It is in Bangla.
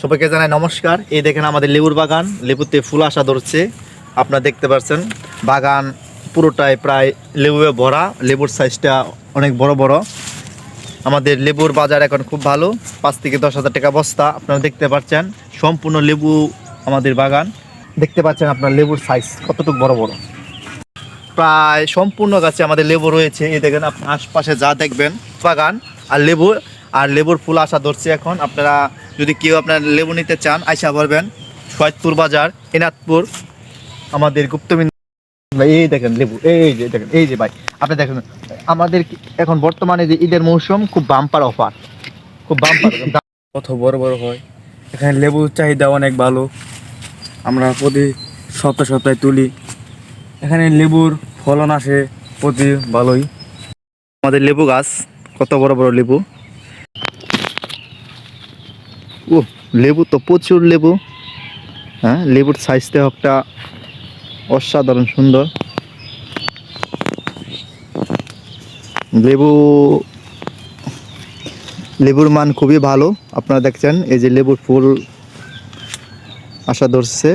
সবাইকে জানাই নমস্কার। এই দেখেন আমাদের লেবুর বাগান, লেবুতে ফুল আসা ধরছে। আপনারা দেখতে পাচ্ছেন বাগান পুরোটাই প্রায় লেবুয়ে ভরা। লেবুর সাইজটা অনেক বড় বড়। আমাদের লেবুর বাজার এখন খুব ভালো, 5 থেকে 10,000 টাকা বস্তা। আপনারা দেখতে পাচ্ছেন সম্পূর্ণ লেবু আমাদের বাগান। দেখতে পাচ্ছেন আপনার লেবুর সাইজ কতটুকু বড় বড়। প্রায় সম্পূর্ণ গাছে আমাদের লেবু রয়েছে। এই দেখেন আপনি আশপাশে যা দেখবেন বাগান আর লেবু, আর লেবুর ফুল আসা ধরছে এখন। আপনারা যদি কেউ আপনার লেবু নিতে চান আইসা পারবেন। সৈয়দপুর বাজার, এনাদপুর, আমাদের গুপ্তবিন্দু। এই দেখেন লেবু, এই যে দেখেন, এই যে ভাই আপনি দেখেন আমাদের এখন বর্তমানে যে ঈদের মৌসুম, খুব বাম্পার অফার, খুব বাম্পার। কত বড় বড় হয়। এখানে লেবুর চাহিদা অনেক ভালো। আমরা প্রতি সপ্তাহে সপ্তাহে তুলি। এখানে লেবুর ফলন আসে প্রতি ভালোই। আমাদের লেবু গাছ কত বড় বড় লেবু। ও লেবু তো প্রচুর লেবু। হ্যাঁ, লেবুর সাইজটা একটা অসাধারণ সুন্দর। লেবুর মান খুবই ভালো। আপনারা দেখছেন এই যে লেবুর ফুল আশা ধরছে।